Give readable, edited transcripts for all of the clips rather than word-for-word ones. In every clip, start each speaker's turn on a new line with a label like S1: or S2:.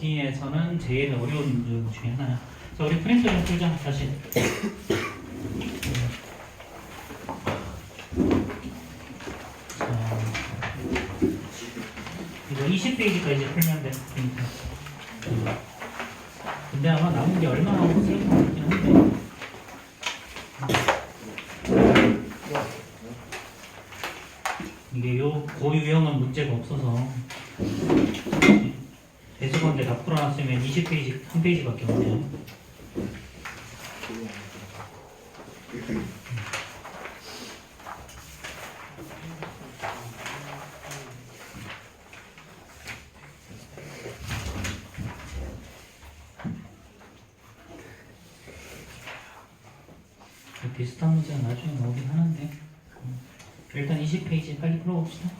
S1: 듣기에서는 제일 어려운 문제 중에 하나야. 자, 우리 프린트 좀 풀자, 다시. 자, 이거 20페이지까지 풀면 돼, 프린트. 근데 아마 남은 게 얼마 없을 것 같긴 한데. 이게 요 고유형은 문제가 없어서 대수건데 다 풀어놨으면 20페이지, 한 페이지밖에 없네요. 비슷한 문제가 나중에 나오긴 하는데 일단 20페이지 빨리 풀어봅시다.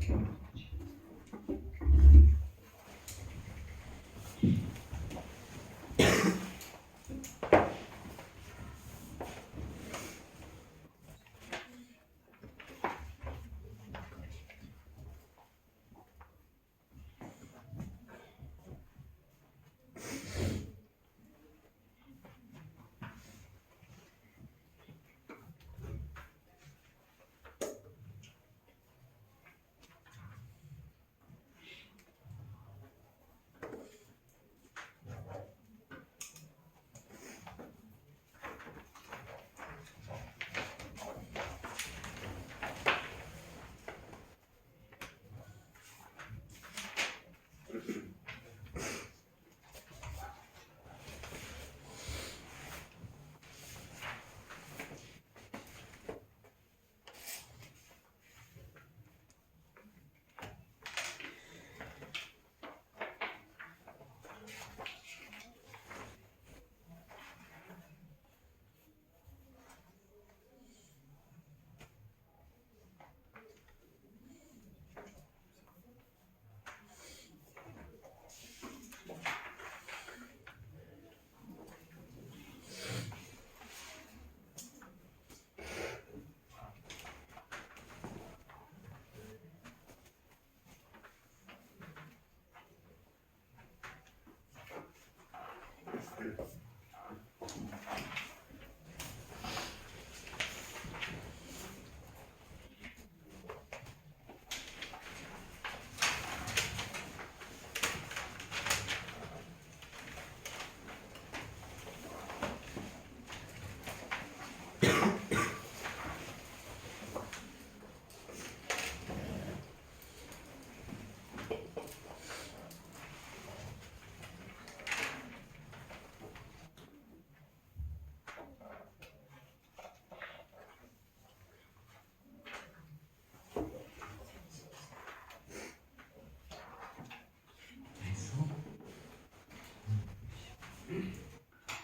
S1: 됐어?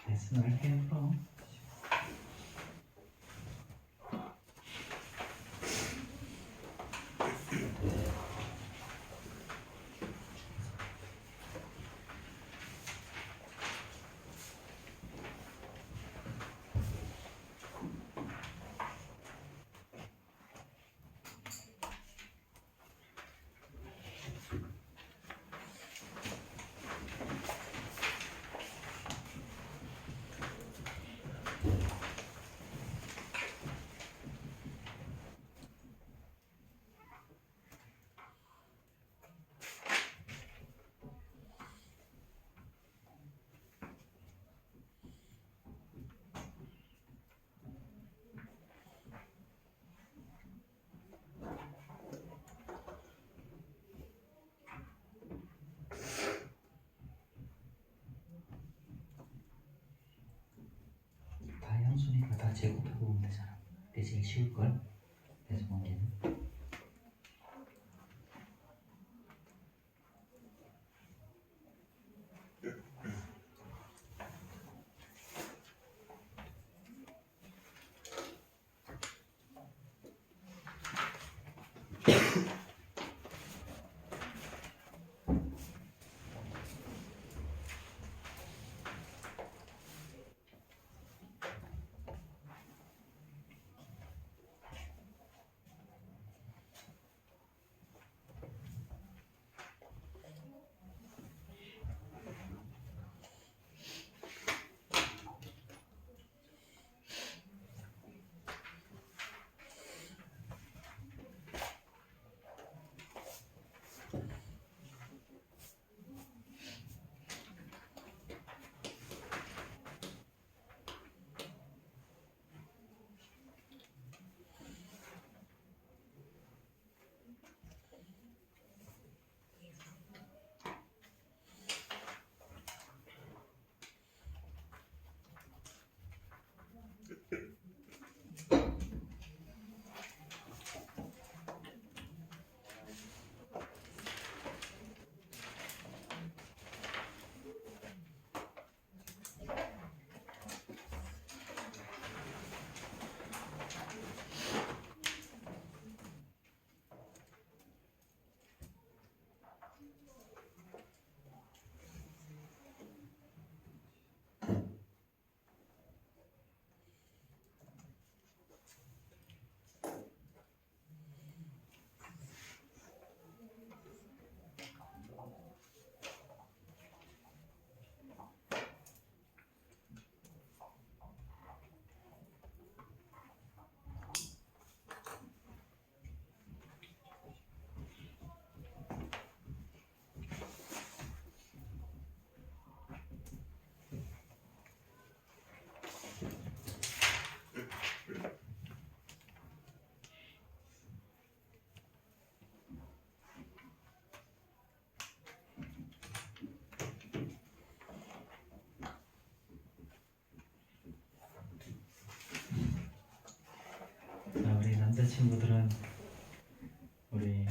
S1: 됐어, 넓게 풀어. 다 형수니까 다 제곱해보면 되잖아. 그게 제일 쉬울걸? 그래서 문제는 남자친구들은 우리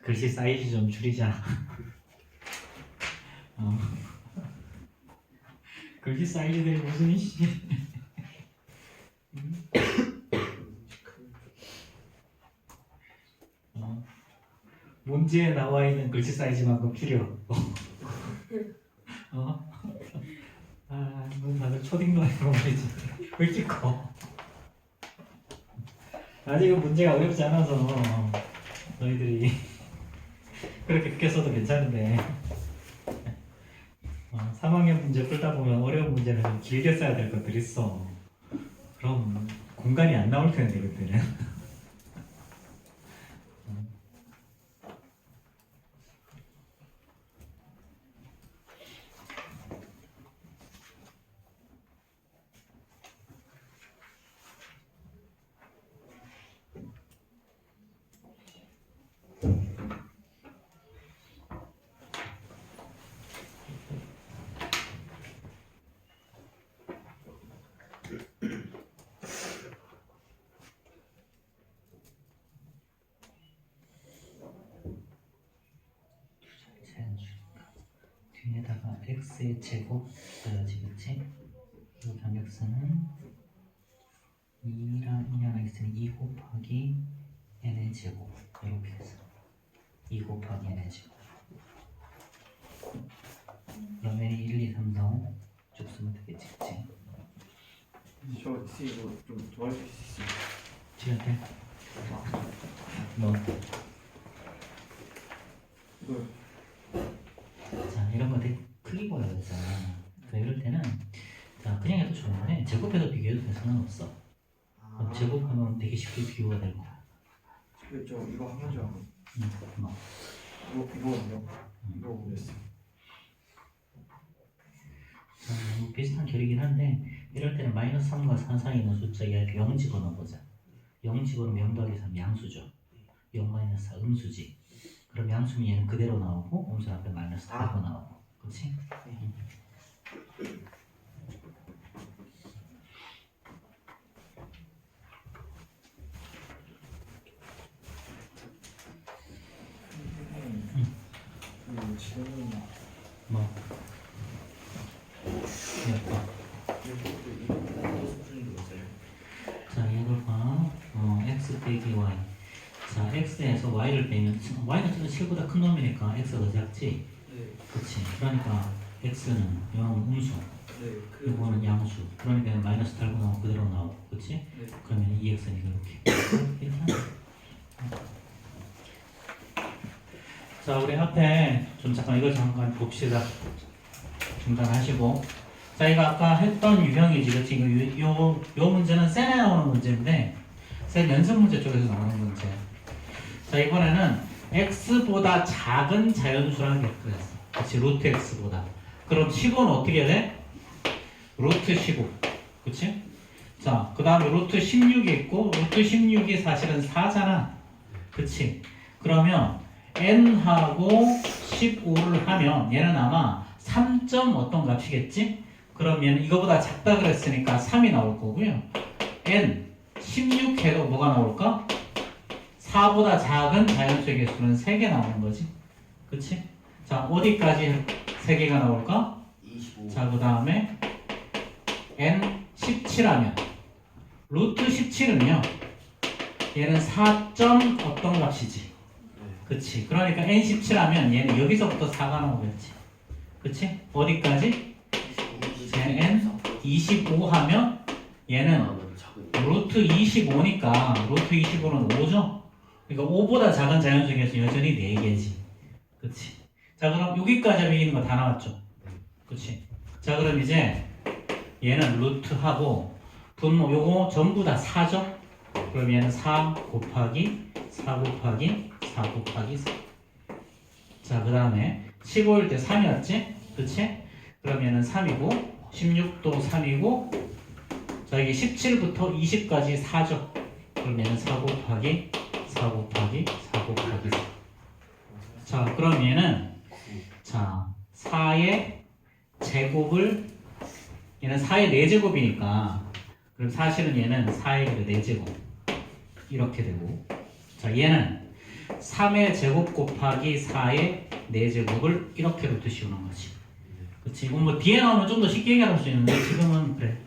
S1: 글씨 사이즈 좀 줄이자. 글씨 사이즈들이 무슨 씨. 문제에 나와 있는 글씨 사이즈만큼 줄여. 넌 다들 초딩노예요 말이지. 왜 이렇게 커? 아직은 문제가 어렵지 않아서 너희들이 그렇게 크게 써도 괜찮은데 3학년 문제 풀다 보면 어려운 문제는 좀 길게 써야 될 것들이 있어. 그럼 공간이 안 나올 텐데 그때는. 뒤에다가 x의 제곱 써야지, 그치? 이 방역수는 2랑 x는 2 곱하기 n의 제곱 이렇게 해서 2 곱하기 n의 제곱. 그럼 n이 1, 2, 3, 4, 5 쭉 쓰면 되겠지, 그치?
S2: 저 이거 좀 도와줄 수 있어요?
S1: 지금 돼? 뭐?
S2: 이거
S1: 자, 이런 거 되게 크게 보여야 되잖아. 이럴 때는 자, 그냥 해도 좋은데 제곱해서 비교해도 될 상관없어. 그럼 제곱하면 되게 쉽게 비교가 될 거야.
S2: 저 이거 한 가지 하고
S1: 뭐.
S2: 이거는요? 이거 모르겠어요.
S1: 자, 뭐 비슷한 결이긴 한데 이럴 때는 마이너스 3과 4 사이에 있는 숫자 이하에 0 집어넣어보자. 0 집어넣으면 0 더하기 3 양수죠. 0 마이너스 4 음수지. 그럼 양수면 얘는 그대로 나오고 음수 앞에 마이너스 4가 나오고, 그렇지? 뭐? 자, 이걸 봐. x 빼기 y. 자, x에서 y를 빼면 y는 7보다 큰 놈이니까 x가 더 작지?
S2: 네.
S1: 그치? 그러니까 x는 0 음수,
S2: 네.
S1: 이거는 양수. 그러니까 마이너스 달고 나오고 그대로 나오고, 그치?
S2: 네.
S1: 그러면 2x는 이렇게. 괜찮아? 자, 우리 앞에 좀 잠깐 이거 잠깐 봅시다. 중단하시고. 자, 이거 아까 했던 유형이지, 그치? 요 문제는 셀에 나오는 문제인데, 셀 연습 문제 쪽에서 나오는 문제. 자, 이번에는 x보다 작은 자연수라는 게 그랬어. 그치? 루트 x보다. 그럼 15는 어떻게 돼? 루트 15. 그치? 자, 그 다음에 루트 16이 있고, 루트 16이 사실은 4잖아. 그치? 그러면 n하고 15를 하면 얘는 아마 3점 어떤 값이겠지? 그럼 얘는 이거보다 작다 그랬으니까 3이 나올 거고요. n 16 해도 뭐가 나올까? 4보다 작은 자연수의 개수는 3개 나오는 거지. 그치? 자, 어디까지 3개가 나올까?
S2: 25.
S1: 자, 그 다음에 n 17하면 루트 17은요 얘는 4점 어떤 값이지. 그치? 그러니까 n 17하면 얘는 여기서부터 4가 나오겠지. 그치? 어디까지? n 25 하면 얘는 루트 25니까 루트 25는 5죠? 그러니까 5보다 작은 자연수의 개수 여전히 4개지. 그치? 자, 그럼 여기까지 하면 이기는 거 다 나왔죠? 그치? 자, 그럼 이제 얘는 루트하고 분모 요거 전부 다 4죠? 그럼 얘는 4 곱하기 4 곱하기 4 곱하기 4. 자, 그 다음에 15일 때 3이었지? 그치? 그럼 얘는 3이고 16도 3이고 자, 이게 17부터 20까지 4죠? 그럼 얘는 4 곱하기 4 곱하기 4 곱하기 4. 자, 그럼 얘는 자 4의 제곱을 얘는 4의 4제곱이니까 그럼 사실은 얘는 4의 4제곱 이렇게 되고, 자 얘는 3의 제곱 곱하기 4의 4제곱을 이렇게 루트 씌우는 거지. 그치? 이건 뭐 뒤에 나오면 좀 더 쉽게 얘기할 수 있는데 지금은 그래.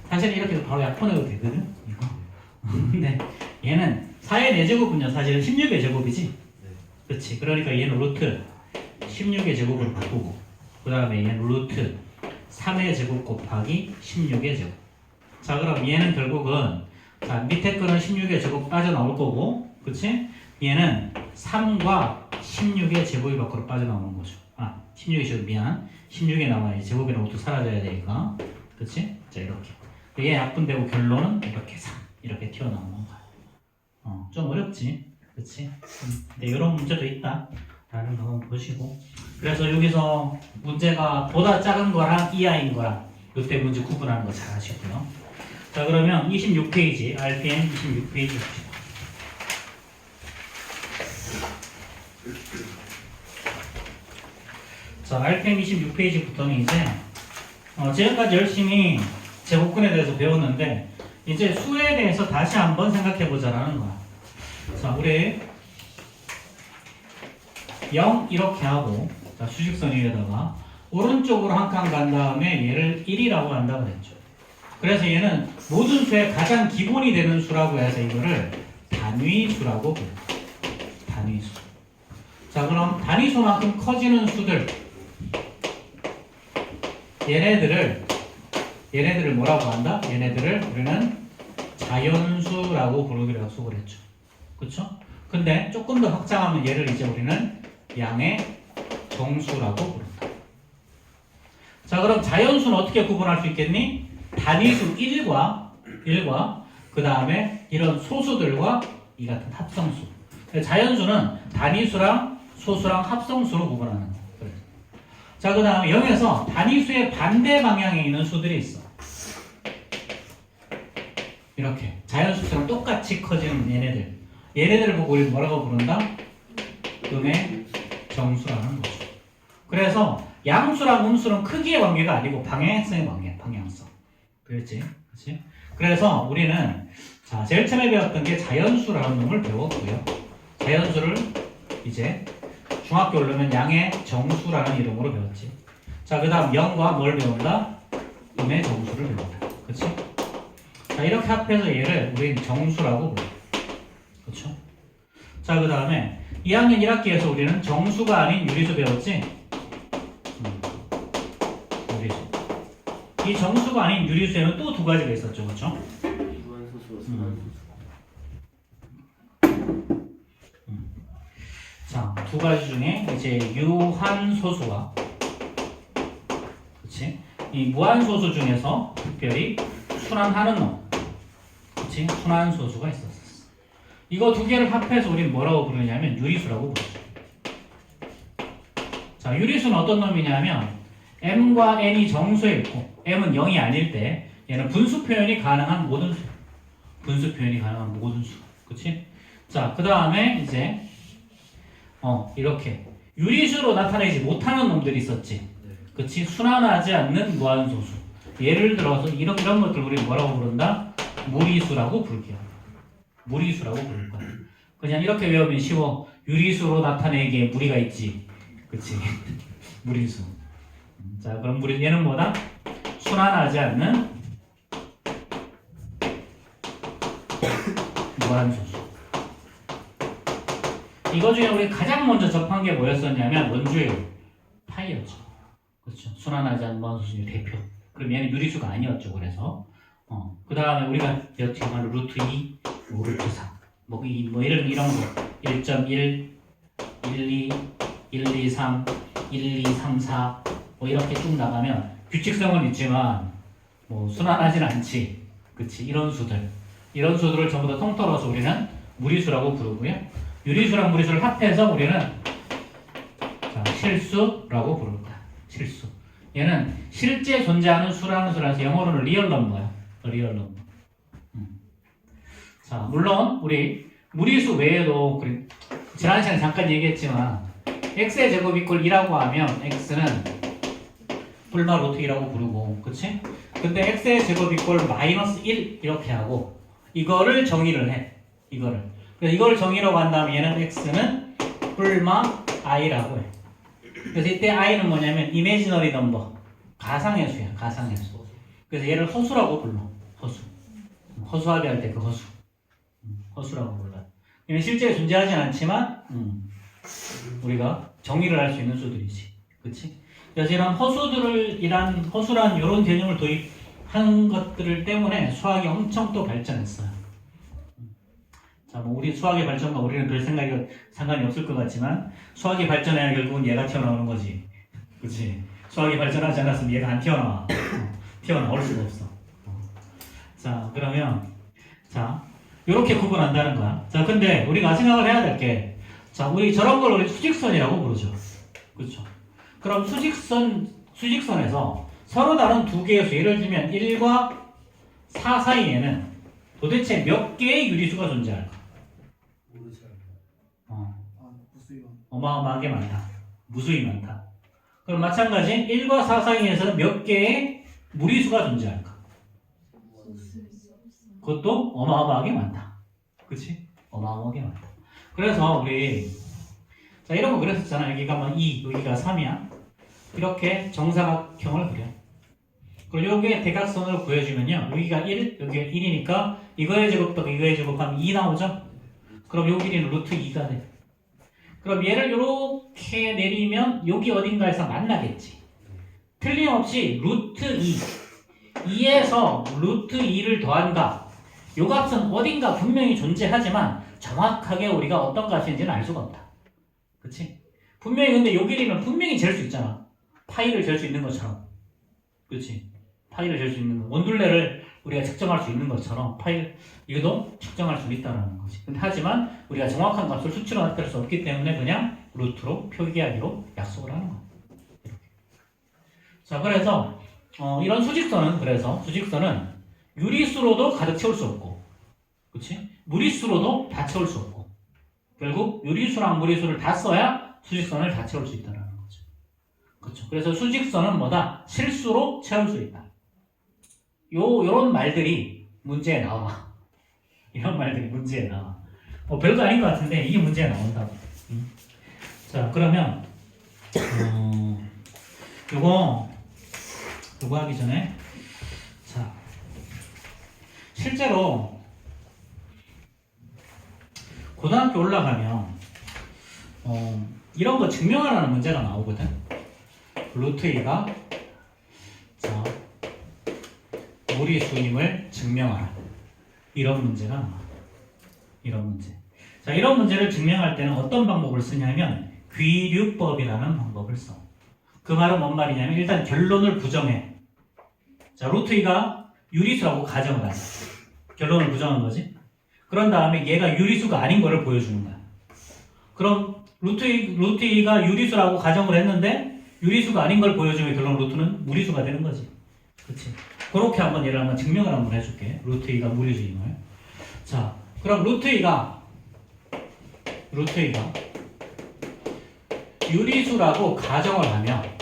S1: 사실 이렇게 해서 바로 약분해도 되거든 이거. 근데 얘는 4의 4제곱은요 사실은 16의 제곱이지. 그치? 그러니까 얘는 루트 16의 제곱으로 바꾸고, 그 다음에 얘는 루트 3의 제곱 곱하기 16의 제곱. 자 그럼 얘는 결국은, 자 밑에 거는 16의 제곱 빠져나올 거고, 그치? 얘는 3과 16의 제곱이 밖으로 빠져나오는 거죠. 16의 제곱, 미안. 16에 나와야 제곱이랑 루트 사라져야 되니까. 그치? 자 이렇게 얘 약분되고 결론은 이렇게 3 이렇게 튀어나오는 거야. 좀 어렵지? 그치? 근데 이런 문제도 있다 라는 거 한번 보시고, 그래서 여기서 문제가 보다 작은 거랑 이하인 거랑 이때 문제 구분하는 거 잘 하시고요. 자 그러면 26페이지 RPM 26페이지 봅시다. 자 RPM 26페이지부터는 이제 지금까지 열심히 제곱근에 대해서 배웠는데 이제 수에 대해서 다시 한번 생각해 보자라는 거야. 자 우리 0 이렇게 하고, 자 수직선 위에다가 오른쪽으로 한 칸 간 다음에 얘를 1이라고 한다고 했죠. 그래서 얘는 모든 수의 가장 기본이 되는 수라고 해서 이거를 단위수라고 불러요. 단위수. 자 그럼 단위수만큼 커지는 수들, 얘네들을 뭐라고 한다? 얘네들을 우리는 자연수라고 부르기로 약속을 했죠. 그쵸? 근데 조금 더 확장하면 얘를 이제 우리는 양의 정수라고 부른다. 자 그럼 자연수는 어떻게 구분할 수 있겠니? 단위수 1과 그 다음에 이런 소수들과 이 같은 합성수. 자연수는 단위수랑 소수랑 합성수로 구분하는 거야. 자 그 다음에 여기서 단위수의 반대 방향에 있는 수들이 있어. 이렇게 자연수처럼 똑같이 커지는 얘네들을 보고 우리 뭐라고 부른다? 음의 정수라는 거죠. 그래서 양수랑 음수는 크기의 관계가 아니고 방향성의 관계야. 방향성. 그렇지? 그렇지? 그래서 우리는 자 제일 처음에 배웠던 게 자연수라는 놈을 배웠고요. 자연수를 이제 중학교 오르면 양의 정수라는 이름으로 배웠지. 자 그 다음 0과 뭘 배운다? 음의 정수를 배운다. 그렇지? 자 이렇게 합해서 얘를 우린 정수라고 불러. 그렇죠? 자 그 다음에 2학년 1학기에서 우리는 정수가 아닌 유리수 배웠지? 유리수. 이 정수가 아닌 유리수에는 또 두 가지가 있었죠. 그렇죠?
S2: 무한소수, 순환소수.
S1: 자, 두 가지 중에 이제 유한소수와, 그치? 이 무한소수 중에서 특별히 순환하는 놈, 그치? 순환소수가 있었어. 이거 두 개를 합해서 우리는 뭐라고 부르냐면 유리수라고 부르죠. 자, 유리수는 어떤 놈이냐면 m과 n이 정수에 있고 m은 0이 아닐 때 얘는 분수 표현이 가능한 모든 수. 분수 표현이 가능한 모든 수. 그치? 자, 그 다음에 이제 이렇게 유리수로 나타내지 못하는 놈들이 있었지. 그치? 순환하지 않는 무한소수. 예를 들어서 이런 것들 우리 뭐라고 부른다? 무리수라고 부를게요. 무리수라고 부를 거야. 그냥 이렇게 외우면 쉬워. 유리수로 나타내기에 무리가 있지. 그치? 무리수. 자, 그럼 얘는 뭐다? 순환하지 않는 무한소수. 이거 중에 우리 가장 먼저 접한 게 뭐였었냐면 원주율 파이였죠. 그렇죠. 순환하지 않는 무한소수의 대표. 그럼 얘는 유리수가 아니었죠. 그래서 그 다음에 우리가 배웠지만 루트 2, 루트 3 뭐 이런 거 1.1, 1, 2, 1, 2, 3, 1, 2, 3, 4 뭐 이렇게 쭉 나가면 규칙성은 있지만 뭐 순환하진 않지. 그치? 이런 수들을 전부 다 통틀어서 우리는 무리수라고 부르고요. 유리수랑 무리수를 합해서 우리는 자, 실수라고 부릅니다. 실수. 얘는 실제 존재하는 수라는 수라서 영어로는 리얼 넘버야. 리얼 넘버. 자, 물론 우리 무리수 외에도 지난 시간에 잠깐 얘기했지만 x의 제곱 이꼴 2라고 하면 x는 불마 루트 2라고 부르고, 그치? 근데 x의 제곱 이꼴 마이너스 1 이렇게 하고 이거를 정의를 해. 이거를. 그래서 이걸 정의라고 한 다음에 얘는 x는 뿔마 i라고 해. 그래서 이때 i는 뭐냐면 imaginary number, 가상의 수야, 가상의 수. 그래서 얘를 허수라고 불러. 허수. 허수아비 할 때 그 허수. 허수라고 불러. 얘는 실제 존재하진 않지만 우리가 정의를 할 수 있는 수들이지. 그치? 그래서 이런 허수란 이런 개념을 도입한 것들 때문에 수학이 엄청 또 발전했어요. 자, 뭐 우리 수학의 발전과 우리는 별 상관이 없을 것 같지만 수학이 발전해야 결국은 얘가 튀어나오는 거지. 그치? 수학이 발전하지 않았으면 얘가 안 튀어나와. 튀어나올 수가 없어. 자, 그러면 자, 이렇게 구분한다는 거야. 자, 근데 우리가 생각을 해야 될 게, 자, 우리 저런 걸 우리 수직선이라고 부르죠. 그렇죠? 그럼 수직선에서 서로 다른 두 개의 수, 예를 들면 1과 4 사이에는 도대체 몇 개의 유리수가 존재할까? 어마어마하게 많다. 무수히 많다. 그럼 마찬가지 1과 4 사이에서는 몇 개의 무리수가 존재할까? 그것도 어마어마하게 많다. 그치? 어마어마하게 많다. 그래서 우리 자 이런 거 그렸었잖아. 여기가 뭐 2, 여기가 3이야. 이렇게 정사각형을 그려. 그리고 여기에 대각선으로 구해주면요. 여기가 1, 여기가 1이니까 이거의 제곱 더하기 이거의 제곱하면 2 나오죠? 그럼 요 길이는 루트 2가 돼. 그럼 얘를 이렇게 내리면 여기 어딘가에서 만나겠지. 틀림없이 루트 2, 2에서 루트 2를 더한다. 요 값은 어딘가 분명히 존재하지만 정확하게 우리가 어떤 값인지는 알 수가 없다. 그치? 분명히 근데 요 길이는 분명히 잴 수 있잖아. 파이를 잴 수 있는 것처럼. 그치? 파이를 잴 수 있는 원둘레를 우리가 측정할 수 있는 것처럼 이것도 측정할 수 있다는 거지. 근데 하지만 우리가 정확한 값을 수치로 나타낼 수 없기 때문에 그냥 루트로 표기하기로 약속을 하는 거야. 이렇게. 자, 그래서 이런 수직선은 유리수로도 가득 채울 수 없고, 그치? 무리수로도 다 채울 수 없고, 결국 유리수랑 무리수를 다 써야 수직선을 다 채울 수 있다는 거죠. 그렇죠? 그래서 수직선은 뭐다? 실수로 채울 수 있다. 요런 말들이 문제에 나와. 이런 말들이 문제에 나와. 별거 아닌 것 같은데 이게 문제에 나온다고. 자, 그러면 요거 하기 전에 자, 실제로 고등학교 올라가면 이런 거 증명하라는 문제가 나오거든. 루트 2가 자, 무리수임을 증명하라. 이런 문제가 나와. 이런 문제. 자, 이런 문제를 증명할 때는 어떤 방법을 쓰냐면 귀류법이라는 방법을 써. 그 말은 뭔 말이냐면 일단 결론을 부정해. 자, 루트 2가 유리수라고 가정을 하자. 결론을 부정한 거지. 그런 다음에 얘가 유리수가 아닌 거를 보여주는 거야. 그럼 루트 2가 유리수라고 가정을 했는데 유리수가 아닌 걸 보여주면 결론 루트는 무리수가 되는 거지. 그치? 그렇게 한번 얘를 한번 증명을 한번 해줄게. 루트 2가 무리수임을. 자, 그럼 루트 2가 유리수라고 가정을 하면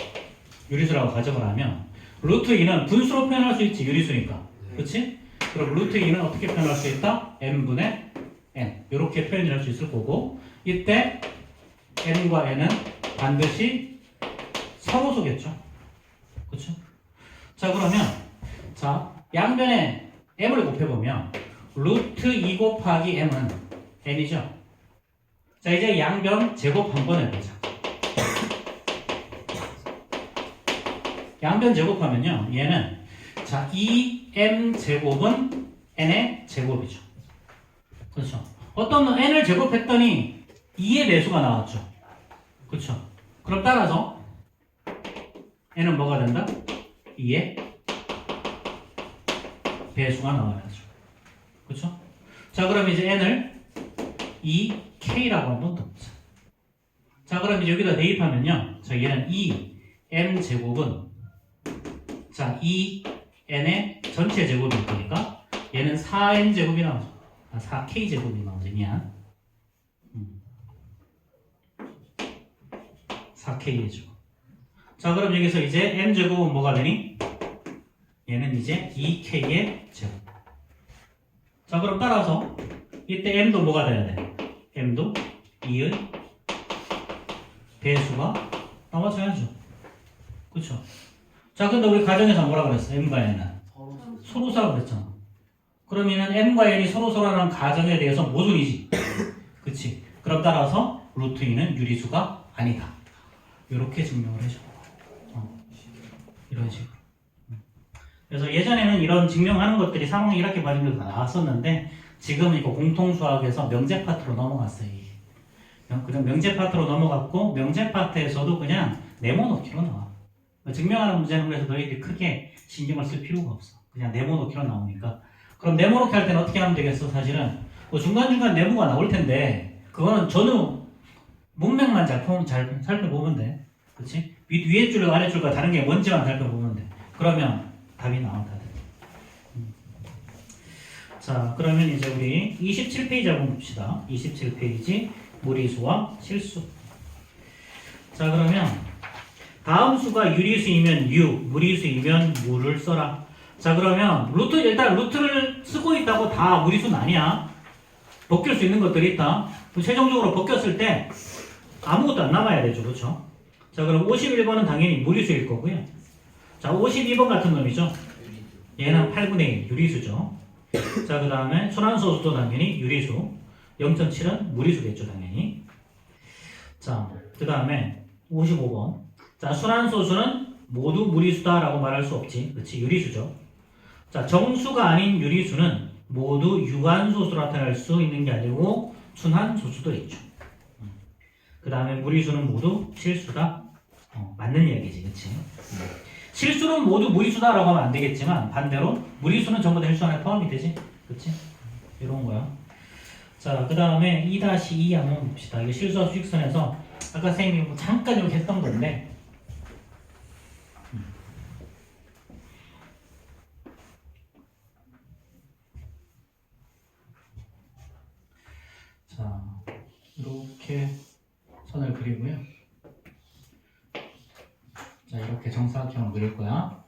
S1: 루트 2는 분수로 표현할 수 있지. 유리수니까. 그치? 그럼 루트 2는 어떻게 표현할 수 있다? n분의 n. 이렇게 표현할 수 있을 거고, 이때 n과 n은 반드시 상호수겠죠. 그쵸? 자, 그러면 자, 양변에 m을 곱해보면 루트 2 곱하기 m은 n이죠. 자, 이제 양변 제곱 한번 해보자. 양변 제곱하면요, 얘는 자, 2m 제곱은 n의 제곱이죠. 그렇죠? 어떤 n을 제곱했더니 2의 배수가 나왔죠. 그렇죠? 그럼 따라서 n은 뭐가 된다? 2의 배수가 나와야죠. 그렇죠? 자, 그럼 이제 n을 2k라고 한번 덮자. 자, 그럼 이제 여기다 대입하면요, 자, 얘는 2m 제곱은 자, 2n의 전체 제곱일 거니까 얘는 4n 제곱이 나오죠. 4k 제곱이 나오죠. 미안. 4k죠. 자, 그럼 여기서 이제 m 제곱은 뭐가 되니? 얘는 이제 2k의 제곱. 자, 그럼 따라서 이때 m도 뭐가 돼야 돼? m도 2의 배수가 나와줘야죠. 그쵸? 자, 근데 우리 가정에서 뭐라 그랬어? m과 n은 서로서라고 그랬잖아. 그러면은 m과 n이 서로서라는 가정에 대해서 모순이지. 그치? 그럼 따라서 루트 2는 유리수가 아니다. 이렇게 증명을 해줘. 이런 식으로. 그래서 예전에는 이런 증명하는 것들이 상황이 이렇게 받으면서 나왔었는데 지금 이거 공통수학에서 명제 파트로 넘어갔어요. 그냥 명제 파트로 넘어갔고 명제 파트에서도 그냥 네모놓기로 나와. 증명하는 문제는 그래서 너희들이 크게 신경을 쓸 필요가 없어. 그냥 네모놓기로 나오니까. 그럼 네모놓기 할 때는 어떻게 하면 되겠어? 사실은 뭐 중간중간 네모가 나올 텐데 그거는 전후 문맥만 잘 살펴보면 돼. 그치? 위에 줄과 아래 줄과 다른 게 뭔지만 살펴보면 돼. 그러면 답이 나온다. 자, 그러면 이제 우리 27페이지 한번 봅시다. 27페이지 무리수와 실수. 자, 그러면 다음 수가 유리수이면 유, 무리수이면 무를 써라. 자, 그러면 일단 루트를 쓰고 있다고 다 무리수는 아니야. 벗길 수 있는 것들이 있다. 최종적으로 벗겼을 때 아무것도 안 남아야 되죠. 그렇죠? 자, 그럼 51번은 당연히 무리수일 거고요. 자, 52번 같은 놈이죠. 얘는 8분의 1 유리수죠. 자, 그 다음에 순환소수도 당연히 유리수. 0.7은 무리수겠죠, 당연히. 자, 그 다음에 55번. 자, 순환소수는 모두 무리수다라고 말할 수 없지. 그렇지, 유리수죠. 자, 정수가 아닌 유리수는 모두 유한소수로 나타날 수 있는 게 아니고 순환소수도 있죠. 그 다음에 무리수는 모두 실수다. 맞는 이야기지, 그치? 실수는 모두 무리수다라고 하면 안 되겠지만 반대로 무리수는 전부 다 실수 안에 포함이 되지, 그치? 이런 거야. 자, 그 다음에 2-2 한번 봅시다. 이게 실수와 수직선에서 아까 선생님이 잠깐 이렇게 했던 건데 자, 이렇게 선을 그리고요. 자, 이렇게 정사각형을 그릴 거야.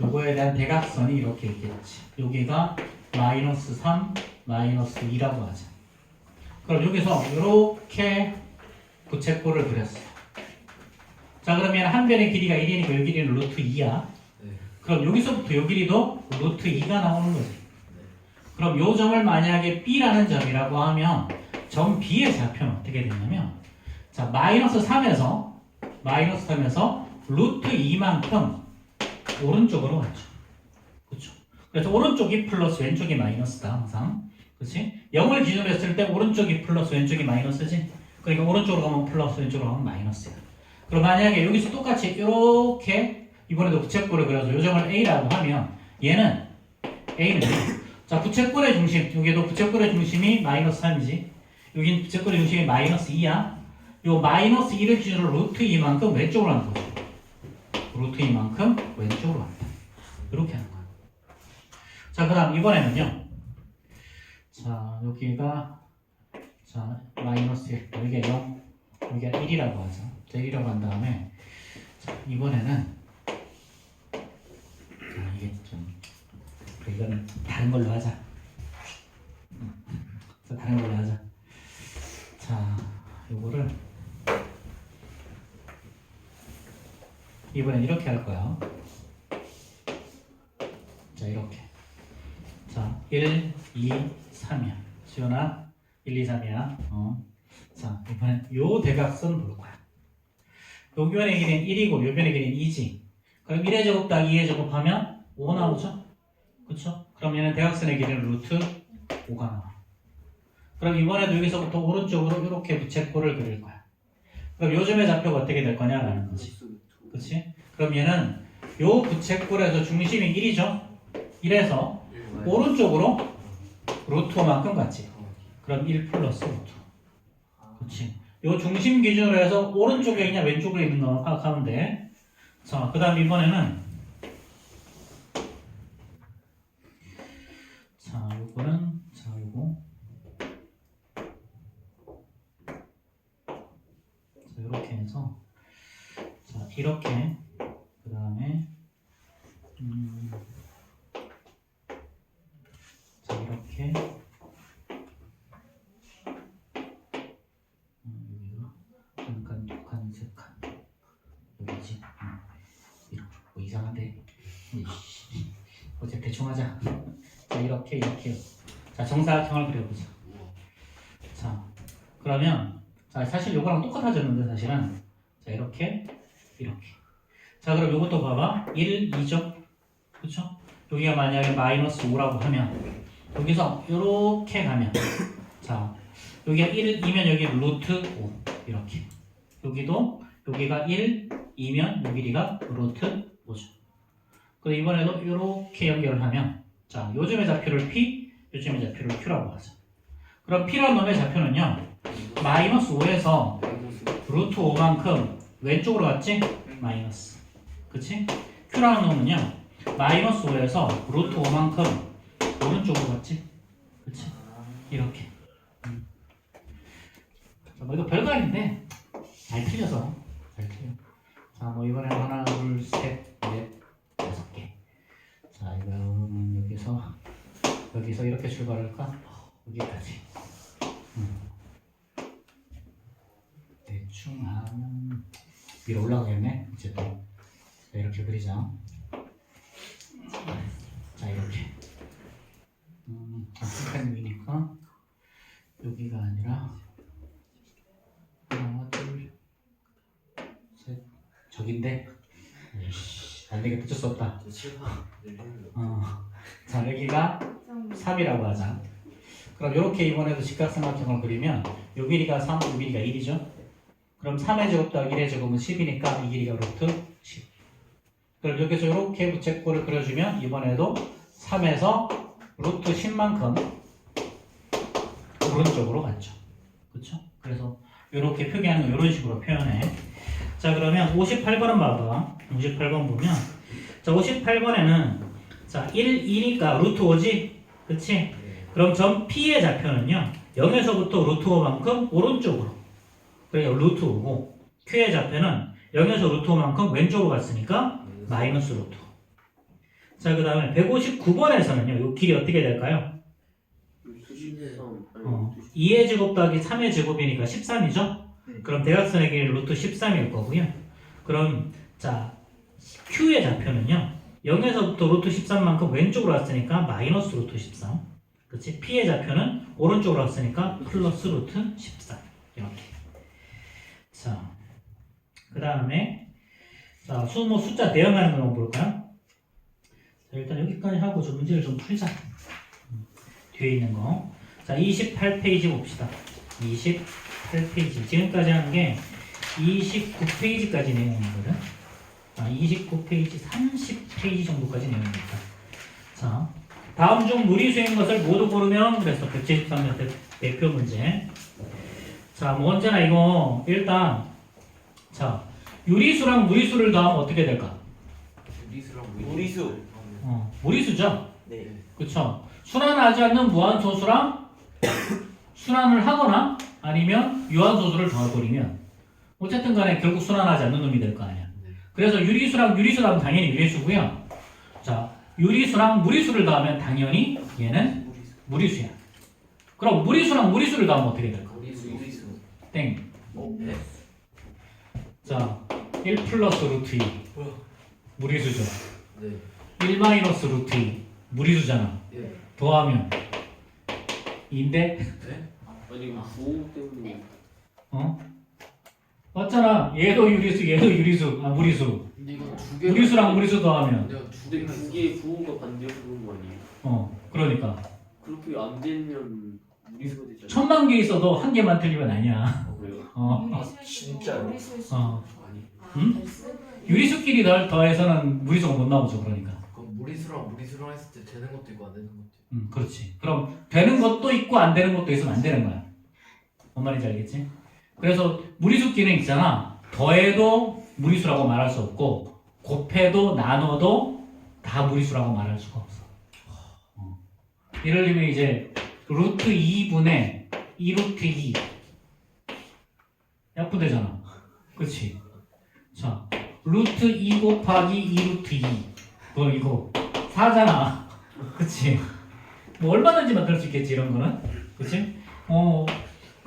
S1: 요거에 대한 대각선이 이렇게 있겠지. 여기가 마이너스 3, 마이너스 2라고 하자. 그럼 여기서 이렇게 부채꼴을 그렸어. 자, 그러면 한 변의 길이가 1이니까 이 길이는 루트 2야. 그럼 여기서부터 이 길이도 루트 2가 나오는 거지. 그럼 요 점을 만약에 B라는 점이라고 하면 점 B의 좌표는 어떻게 되냐면 자, 마이너스 3에서 루트 2만큼 오른쪽으로 가죠. 그렇죠? 그래서 오른쪽이 플러스 왼쪽이 마이너스다 항상. 그렇지? 0을 기준으로 했을 때 오른쪽이 플러스 왼쪽이 마이너스지. 그러니까 오른쪽으로 가면 플러스 왼쪽으로 가면 마이너스야. 그럼 만약에 여기서 똑같이 이렇게 이번에도 부채꼴을 그려서 요 점을 A라고 하면 얘는 A는 자, 부채꼴의 중심, 여기도 부채꼴의 중심이 마이너스 3이지. 여긴 부채꼴의 중심이 마이너스 2야. 요 마이너스 2를 기준으로 루트 2만큼 왼쪽으로 하는 거죠. 루트 2만큼 왼쪽으로 한다. 이렇게 하는 거야. 자, 그 다음 이번에는요. 자, 여기가 자, 마이너스 1, 여기가 0, 여기가 1이라고 하죠. 자, 1이라고 한 다음에 자, 이번에는 자, 이게 좀 이거는 다른 걸로 하자. 자, 다른 걸로 하자. 자, 요거를 이번엔 이렇게 할 거야. 자, 이렇게. 자, 1, 2, 3이야. 시연아, 1, 2, 3이야. 자, 이번엔 요 대각선 볼 거야. 요 변의 길이는 1이고 요 변의 길이는 2지. 그럼 1의 제곱 더하기 2의 제곱 하면 5 나오죠? 그쵸? 그럼 얘는 대각선의 길이는 루트 5가 나와. 그럼 이번에도 여기서부터 오른쪽으로 이렇게 부채꼴을 그릴 거야. 그럼 요점의 좌표가 어떻게 될 거냐라는 거지. 그치? 그럼 얘는 요 부채꼴에서 중심이 1이죠? 1에서 오른쪽으로 루트 5만큼 갔지. 그럼 1 플러스 루트. 그치? 요 중심 기준으로 해서 오른쪽에 있냐 왼쪽에 있는 거 파악하면 돼. 자, 그 다음 이번에는 자, 요거는 자, 요거 자, 이렇게 해서 자, 이렇게 그 다음에 자, 이렇게 검색한 여기지. 이렇게 뭐 이상한데. 이씨. 어째 대충 하자. 자 이렇게. 자 정사각형을 그려보자. 자 그러면 자 사실 요거랑 똑같아졌는데 사실은 자 이렇게. 자 그럼 요것도 봐봐. 1, 2죠? 그쵸? 여기가 만약에 마이너스 5라고 하면 여기서 요렇게 가면 자 여기가 1이면 여기 루트 5 이렇게 여기도 여기가 1, 2면 요 길이가 루트 5죠. 그리고 이번에도 요렇게 연결을 하면 자 요즘의 좌표를 P, 요즘의 좌표를 Q라고 하죠. 그럼 P라는 놈의 좌표는요 마이너스 5에서 루트 5만큼 왼쪽으로 갔지? 마이너스 그치? Q라는 놈은요 마이너스 5에서 루트 5만큼 오른쪽으로 갔지? 그치? 이렇게 자, 뭐 이거 별거 아닌데 잘 틀려서 잘 틀려. 자 뭐 이번에는 하나 둘 셋 넷 다섯 개. 자 이거는 여기서 이렇게 출발할까? 여기까지 대충 하면 위로 올라가겠네. 어쨌든 자, 이렇게 그리자. 자 이렇게 아프리칸 위니까 여기가 아니라 하나 둘 셋 저긴데 안되겠다 어쩔 수 없다. 자 여기가 3이라고 하자. 그럼 이렇게 이번에도 직각삼각형을 그리면 요 길이가 3, 요 길이가 1이죠. 그럼 3의 제곱 더하기 1의 제곱은 10이니까 이 길이가 루트 10. 그럼 여기서 이렇게 부채꼴을 그려주면 이번에도 3에서 루트 10만큼 오른쪽으로 갔죠. 그렇죠? 그래서 이렇게 표기하는 거 이런 식으로 표현해. 자 그러면 58번은 봐봐. 58번 보면 자 58번에는 자 1, 2니까 루트 5지? 그치? 그럼 점 P의 좌표는요 0에서부터 루트 5만큼 오른쪽으로 그러니까 루트 5고 Q의 좌표는 0에서 루트 5만큼 왼쪽으로 갔으니까 마이너스 루트 5. 자 그 다음에 159번에서는요 이 길이 어떻게 될까요? 2의 제곱 더하기 3의 제곱이니까 13이죠? 그럼 대각선의 길이 루트 13일 거고요. 그럼 자 Q의 좌표는요 0에서부터 루트 13만큼 왼쪽으로 왔으니까 마이너스 루트 13. 그치? P의 좌표는 오른쪽으로 왔으니까 플러스 루트 13 이렇게. 자 그 다음에 자 숫자 대응하는 거 한번 볼까요? 자, 일단 여기까지 하고 좀 문제를 좀 풀자. 뒤에 있는 거. 자 28페이지 봅시다. 28페이지 지금까지 한 게 29페이지까지 내용이거든. 29페이지 30페이지 정도까지 내용입니다. 자 다음 중 무리수인 것을 모두 고르면 그래서 173면 대표 문제. 자 뭐 언제나 이거 일단 자 유리수랑 무리수를 더하면 어떻게 될까?
S2: 무리수.
S1: 무리수죠?
S2: 네.
S1: 그쵸? 순환하지 않는 무한소수랑 순환을 하거나 아니면 유한소수를 더해버리면 어쨌든 간에 결국 순환하지 않는 놈이 될 거 아니야. 그래서 유리수랑 유리수라면 당연히 유리수고요. 자 유리수랑 무리수를 더하면 당연히 얘는 무리수야. 그럼 무리수랑 무리수를 더하면 어떻게 될까?
S2: 무리수.
S1: 땡.
S2: 네.
S1: 자 1 플러스 루트 2 무리수죠.
S2: 네.
S1: 1 마이너스 루트 2 무리수잖아.
S2: 네.
S1: 더하면 2인데
S2: 네?
S3: 아니 이거 부호 때문에
S1: 맞잖아. 얘도 유리수 얘도 유리수 아 무리수.
S3: 근데 이거 두 개.
S1: 무리수랑 무리수 더하면
S3: 내가 두 개의 부호가 반대로 그런 거 아니에요?
S1: 그러니까
S3: 그렇게 안 되면 무리수가 되잖아요.
S1: 1000만 개 있어도 한 개만 틀리면 아니야.
S3: 그래요?
S2: 진짜요?
S3: 아니.
S1: 응? 유리수끼리 더해서는 무리수가 못 나오죠. 그러니까.
S4: 그럼 무리수랑 했을 때 되는 것도 있고 안 되는 것도 있고.
S1: 그렇지. 그럼 되는 것도 있고 안 되는 것도 있으면 안 되는 거야. 뭔 말인지 알겠지? 그래서 무리수끼리는 있잖아. 더해도 무리수라고 말할 수 없고 곱해도 나눠도 다 무리수라고 말할 수가 없어. 예를 들면 이제 루트 2분의 2루트 2 약분되잖아. 그렇지? 자, 루트 2 곱하기 2루트 2 너 이거 4잖아. 그치? 뭐 얼마든지 만들 수 있겠지 이런 거는. 그치?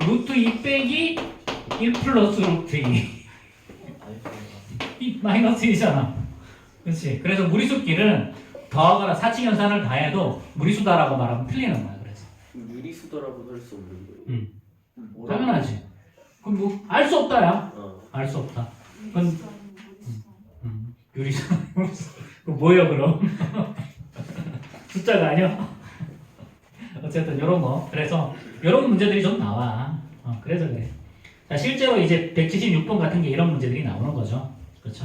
S1: 루트 2 빼기 1 플러스 루트 2 마이너스 1이잖아. 그렇지. 그래서 무리수끼리는 더하거나 사칙연산을 다해도 무리수다라고 말하면 틀리는 거야. 그래서.
S3: 유리수다라고 할 수 없는 거예요.
S1: 당연하지. 그럼 뭐 알 수 없다야.
S3: 어.
S1: 알 수 없다. 그건 유리수. 그 뭐야 그럼? 숫자가 아니야. 어쨌든 요런 거. 그래서 요런 문제들이 좀 나와. 그래서 그래. 자, 실제로 이제 176번 같은 게 이런 문제들이 나오는 거죠. 그렇죠?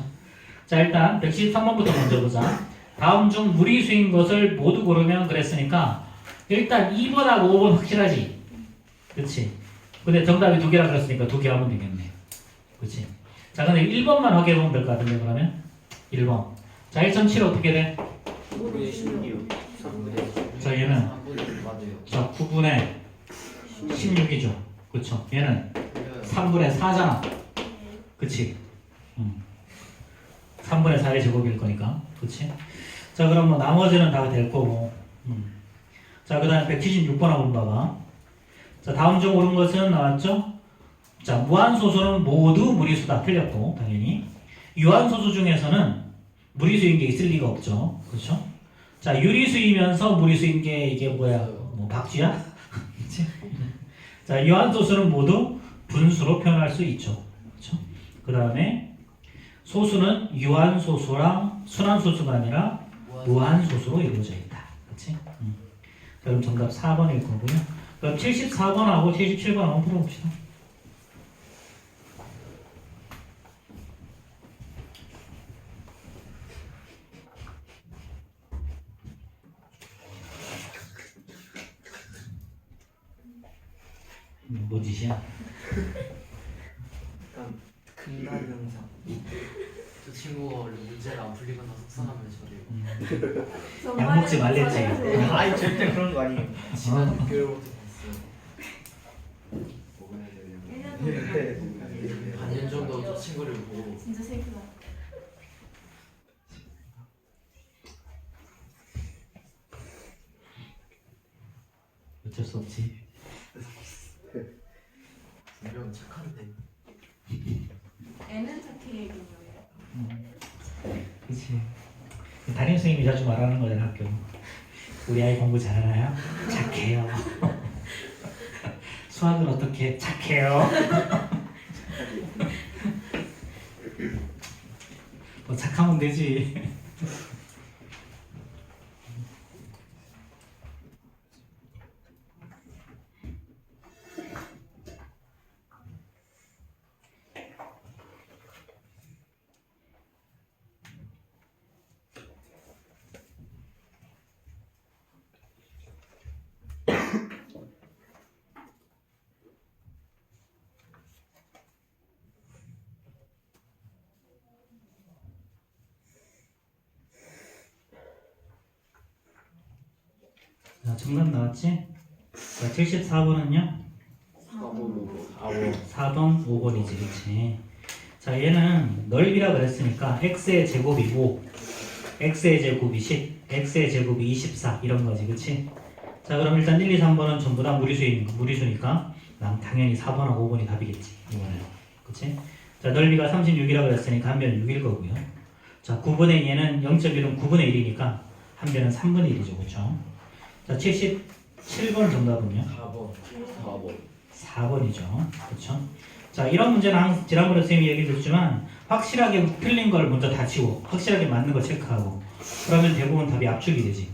S1: 자, 일단 173번부터 먼저 보자. 다음 중 무리수인 것을 모두 고르면 그랬으니까 일단 2번하고 5번 확실하지? 그치? 근데 정답이 두 개라 그랬으니까 두 개 하면 되겠네. 그치? 자, 근데 1번만 확인해보면 될 것 같은데 그러면? 1번. 자, 1.7 어떻게 돼?
S3: 9분의 16, 3분의
S1: 자, 얘는
S4: 안 보이는 거 맞아요.
S1: 자, 9분의 16이죠. 그쵸? 얘는 3분의 4잖아. 그치? 3분의 4의 제곱일 거니까. 그치? 자, 그럼 뭐 나머지는 다 될 거고. 자, 그 다음에 176번 한번 봐봐. 자, 다음 중 옳은 것은 나왔죠? 자, 무한소수는 모두 무리수다. 틀렸고, 당연히. 유한소수 중에서는 무리수인 게 있을 리가 없죠. 그렇죠? 자, 유리수이면서 무리수인 게 이게 뭐야? 뭐 박쥐야? 그치? 자, 유한소수는 모두 분수로 표현할 수 있죠. 그렇죠? 그 다음에 소수는 유한소수랑 순환소수가 아니라 무한소수로 이루어져 있다. 그렇지? 자, 그럼 정답 4번일 거고요. 그럼 74번하고 77번 한번 풀어봅시다. 뭐 짓이야?
S2: 약간 금단 영상.
S4: 저 친구가 원래 문제를 안 풀리거나 속상하면 저래요.
S1: 약 먹지 말랬지.
S2: 아니 절대 그런 거 아니에요.
S4: 지난 6개월부터 봤어요.
S2: 먹어야 돼요.
S4: 반년 정도 저 친구를 보고
S5: 진짜 슬프다.
S1: 어쩔 수 없지.
S4: 분명 착한데
S5: 애는 착해 얘기인 거예요.
S1: 그치. 담임 선생님이 자주 말하는 거잖아, 학교. 우리 아이 공부 잘하나요? 착해요. 수학은 어떻게 착해요? 뭐 착하면 되지. 자, 정답 나왔지? 자, 74번은요? 4번, 5번이지, 그치? 자, 얘는 넓이라 그랬으니까 x의 제곱이 5, x의 제곱이 10, x의 제곱이 24 이런 거지, 그치? 자, 그럼 일단 1, 2, 3번은 전부 다 무리수니까 난 당연히 4번하고 5번이 답이겠지, 이번에는. 그치? 자, 넓이가 36이라 그랬으니까 한 변은 6일 거고요. 자, 9분의 2는 0.1은 9분의 1이니까 한 변은 3분의 1이죠, 그쵸? 자, 77번 정답은요?
S4: 4번
S1: 4번이죠. 그렇죠? 자, 이런 문제는 지난번에 선생님이 얘기 드렸지만 확실하게 틀린 걸 먼저 다 치고 확실하게 맞는 거 체크하고 그러면 대부분 답이 압축이 되지.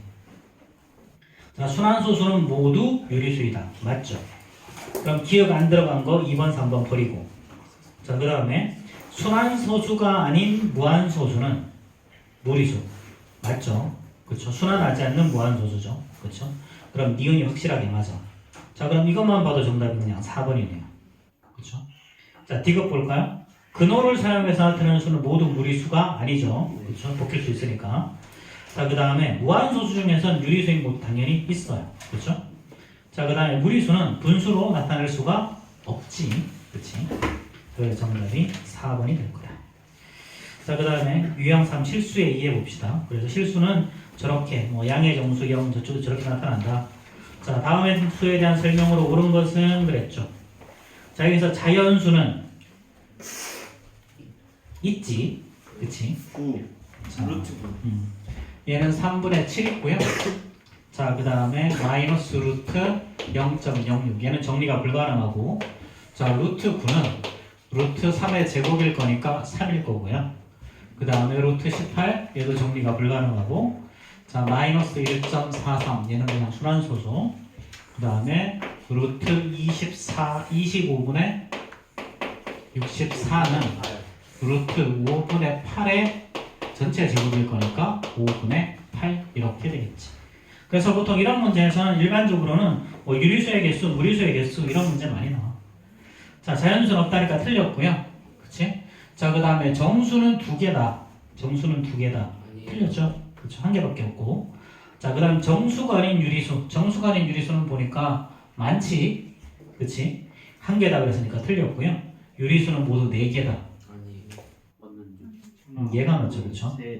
S1: 자, 순환소수는 모두 유리수이다. 맞죠? 그럼 기억 안 들어간 거 2번, 3번 버리고. 자, 그 다음에 순환소수가 아닌 무한소수는 무리수. 맞죠? 그렇죠? 순환하지 않는 무한소수죠. 그렇죠? 그럼 니은이 확실하게 맞아. 자, 그럼 이것만 봐도 정답이 그냥 4번이네요. 그렇죠? 자, D급 볼까요? 근호를 사용해서 나타내는 수는 모두 무리수가 아니죠. 그렇죠? 복힐 수 있으니까. 자, 그 다음에 무한소수 중에선 유리수인 것도 당연히 있어요. 그렇죠? 자, 그 다음에 무리수는 분수로 나타낼 수가 없지. 그렇지? 그래서 정답이 4번이 될 거야. 자, 그 다음에 유형 3 실수에 의해 봅시다. 그래서 실수는 저렇게 뭐 양의 정수 0 저쪽도 저렇게 나타난다. 자, 다음에 수에 대한 설명으로 옳은 것은 그랬죠. 자, 여기서 자연수는 있지. 그치?
S2: 9
S1: 자,
S2: 루트 9
S1: 얘는 3분의 7 있고요. 자, 그 다음에 마이너스 루트 0.06. 얘는 정리가 불가능하고, 자, 루트 9는 루트 3의 제곱일 거니까 3일 거고요. 그 다음에 루트 18, 얘도 정리가 불가능하고, 자, 마이너스 1.43, 얘는 그냥 순환소수. 그 다음에 루트 25분의 64는 루트 5분의 8의 전체 제곱일 거니까 5분의 8 이렇게 되겠지. 그래서 보통 이런 문제에서는 일반적으로는 뭐 유리수의 개수, 무리수의 개수 이런 문제 많이 나와. 자, 자연수는 없다니까 틀렸고요. 그치? 자, 그 다음에 정수는 2개다. 정수는 2개다.
S4: 아니
S1: 틀렸죠? 그렇죠. 1개밖에 없고. 자, 그 다음 정수가 아닌 유리수. 정수가 아닌 유리수는 보니까 많지. 그치? 1개다 그랬으니까 틀렸고요. 유리수는 모두 4개다.
S4: 아니
S3: 맞는지.
S1: 얘가 맞죠, 그렇죠?
S2: 네.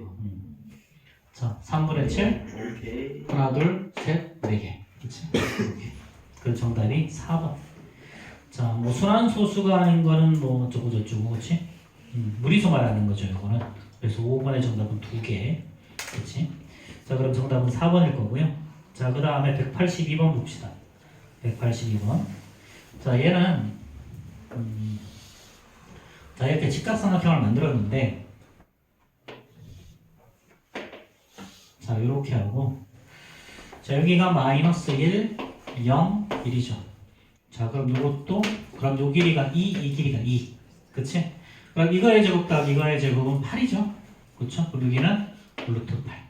S1: 자, 3분의 7.
S2: 오케이
S1: 하나, 둘, 셋, 4개. 그치? 이렇게. 그 정답이 4번. 자, 뭐 순환소수가 아닌 거는 뭐 어쩌고저쩌고, 그치? 무리수 말하는 거죠, 이거는. 그래서 5번의 정답은 2개. 그치? 자, 그럼 정답은 4번일 거고요. 자, 그 다음에 182번 봅시다. 182번. 자, 얘는 자, 이렇게 직각삼각형을 만들었는데, 자, 이렇게 하고, 자, 여기가 마이너스 1, 0, 1이죠. 자, 그럼 이것도, 그럼 요 길이가 2, 이 길이가 2. 그치? 그럼 이거의 제곱 더하기 이거의 제곱은 8이죠. 그쵸? 그럼 여기는 루트 8.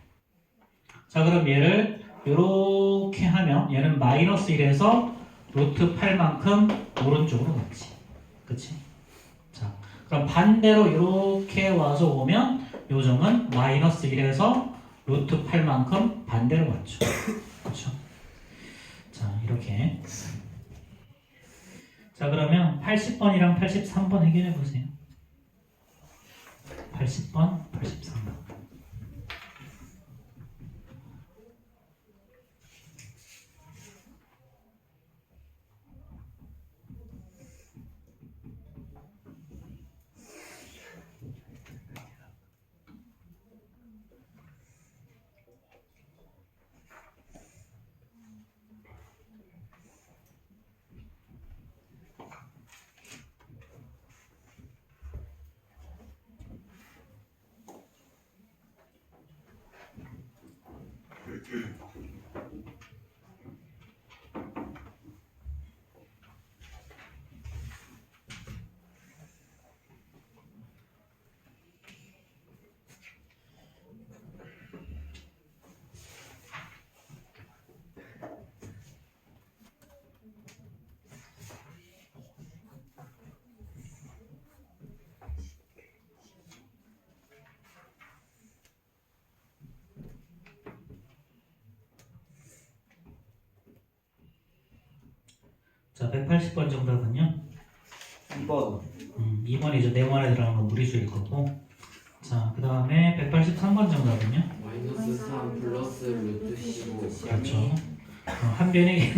S1: 자, 그럼 얘를 이렇게 하면 얘는 마이너스 1에서 루트 8만큼 오른쪽으로 갔지. 그치? 자, 그럼 반대로 이렇게 와서 오면 요정은 마이너스 1에서 루트 8만큼 반대로 왔죠. 그쵸? 자, 이렇게. 자, 그러면 80번이랑 83번 해결해 보세요. 80번, 83번. 자, 180번 정답은요?
S2: 2번
S1: 2번이죠. 네모안에 들어가는 건 무리수일 거고. 자, 그 다음에 183번 정답은요?
S4: 마이너스 3 플러스 루트 15.
S1: 그렇죠. 한 변의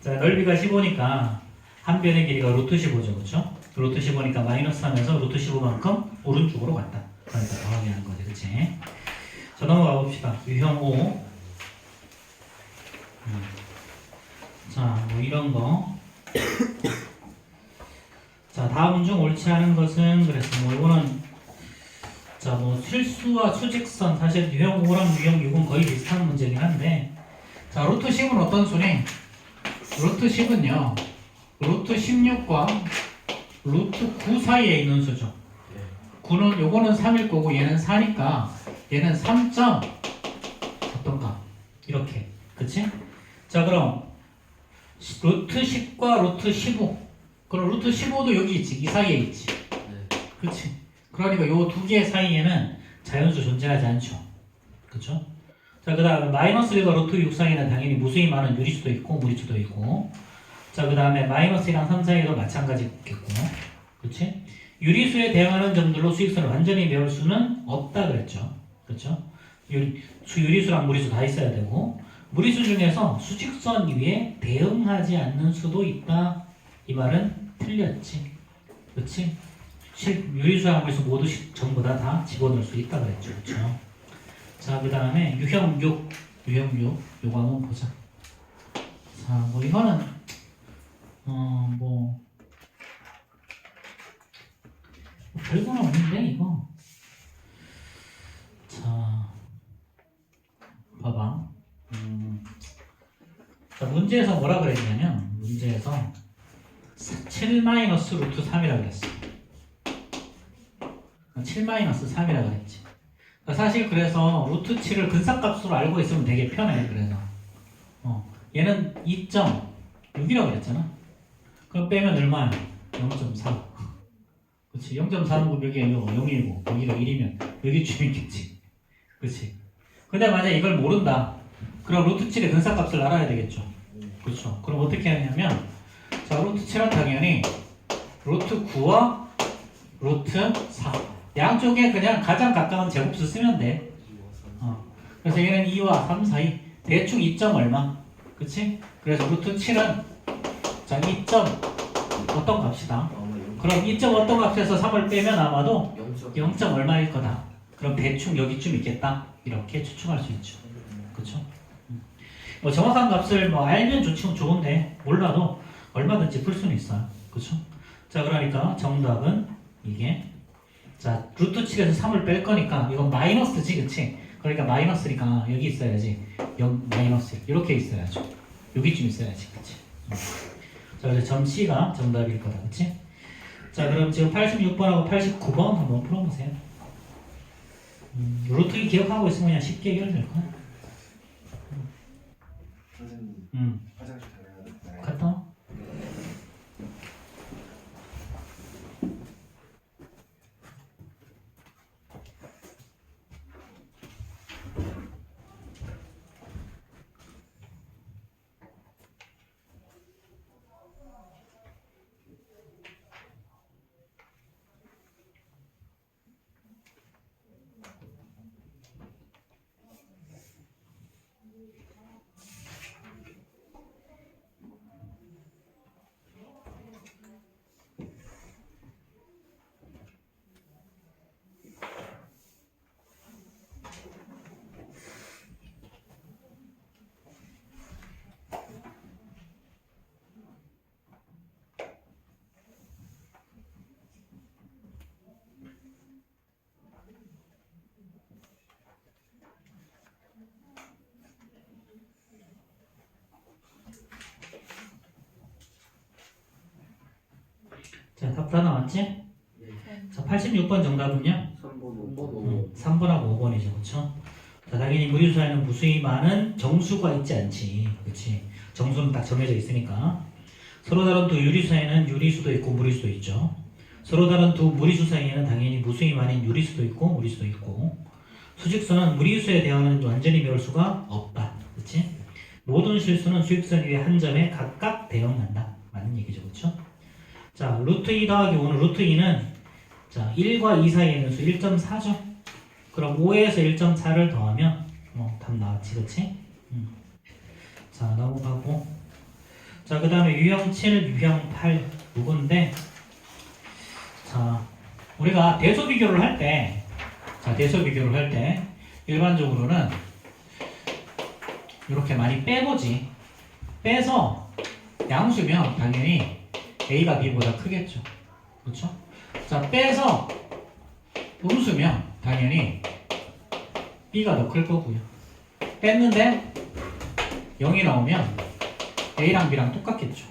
S1: 자, 넓이가 15니까 한 변의 길이가 루트 15죠. 그렇죠? 루트 15니까 마이너스 3에서 루트 15만큼 오른쪽으로 갔다. 그러니까 더하기 하는 거지. 그치? 자, 넘어가 봅시다. 유형 5. 자, 뭐 이런 거. 자, 다음 중 옳지 않은 것은 그래서 뭐 이거는 자, 뭐 실수와 수직선 사실 유형 5랑 유형 6은 거의 비슷한 문제긴 한데, 자, 루트 10은 어떤 수니? 루트 10은요 루트 16과 루트 9 사이에 있는 수죠. 9는 요거는 3일 거고 얘는 4니까 얘는 3점 어떤가? 이렇게. 그치? 자, 그럼 루트 10과 루트 15. 그럼 루트 15도 여기 있지. 이 사이에 있지.
S4: 네.
S1: 그치? 그러니까 요 두 개 사이에는 자연수 존재하지 않죠. 그쵸? 자, 그 다음에 마이너스 1과 루트 6 사이에는 당연히 무수히 많은 유리수도 있고 무리수도 있고. 자, 그 다음에 마이너스 1이랑 3 사이에도 마찬가지겠고. 그치? 유리수에 대응하는 점들로 수직선을 완전히 메울 수는 없다 그랬죠. 그쵸? 유리수랑 무리수 다 있어야 되고, 무리수 중에서 수직선 위에 대응하지 않는 수도 있다. 이 말은 틀렸지. 그치? 유리수 항목에서 모두 전부 다 집어넣을 수 있다 그랬죠. 그렇죠? 자, 그 다음에 유형 6. 요거 한번 보자. 자, 뭐 이거는 뭐 별건 없는데 이거. 자, 봐봐. 자, 문제에서 뭐라 그랬냐면 문제에서 7 마이너스 루트 3이라고 그랬어. 7 마이너스 3이라고 그랬지. 그러니까 사실 그래서 루트 7을 근사값으로 알고 있으면 되게 편해. 그래서 얘는 2.6이라고 그랬잖아. 그럼 빼면 얼마야? 0.4. 그치? 0.4는 여기에 0이고 여기가 1이면 여기쯤 있겠지. 그치? 근데 만약 이걸 모른다. 그럼 루트 7의 근사값을 알아야 되겠죠. 그렇죠? 그럼 어떻게 하냐면 자, 루트 7은 당연히 루트 9와 루트 4 양쪽에 그냥 가장 가까운 제곱수 쓰면 돼. 그래서 얘는 2와 3 사이 대충 2점 얼마? 그치? 그래서 루트 7은 자, 2점 어떤 값이다. 그럼 2점 어떤 값에서 3을 빼면 아마도 0점 얼마일 거다. 그럼 대충 여기쯤 있겠다. 이렇게 추측할 수 있죠. 그쵸? 뭐 정확한 값을 뭐 알면 좋은데 몰라도 얼마든지 풀 수는 있어요. 그쵸? 자, 그러니까 정답은 이게 자, 루트 7에서 3을 뺄 거니까 이건 마이너스지, 그치? 그러니까 마이너스니까 여기 있어야지. 0 마이너스 이렇게 있어야죠. 여기쯤 있어야지, 그치? 자, 그래서 점 C가 정답일 거다, 그치? 자, 그럼 지금 86번하고 89번 한번 풀어보세요. 루트 2 기억하고 있으면 그냥 쉽게 해결될 거야.
S2: 선생님 화장실 다녀야 돼.
S1: 갔다 와. 자, 답 다 나왔지? 자, 86번 정답은요?
S3: 3번 5번
S1: 3번하고 5번이죠, 그쵸? 자, 당연히 무리수에는 무수히 많은 정수가 있지 않지, 그치? 정수는 딱 정해져 있으니까. 서로 다른 두 유리수에는 유리수도 있고 무리수도 있죠. 서로 다른 두 무리수 사이에는 당연히 무수히 많은 유리수도 있고 무리수도 있고. 수직선은 무리수에 대하여는 완전히 배울 수가 없다, 그치? 모든 실수는 수직선 위에 한 점에 각각 대응한다, 맞는 얘기죠, 그쵸? 자, 루트 2 더하기 5는 루트 2는 자, 1과 2 사이에 있는 수 1.4죠. 그럼 5에서 1.4를 더하면 답 나왔지, 그치? 자, 넘어가고. 자, 그 다음에 유형 7, 유형 8 요건데 자, 우리가 대소 비교를 할 때 일반적으로는 이렇게 많이 빼보지. 빼서 양수면 당연히 A가 B보다 크겠죠. 그렇죠? 자, 빼서 음수면 당연히 B가 더 클 거고요. 뺐는데 0이 나오면 A랑 B랑 똑같겠죠.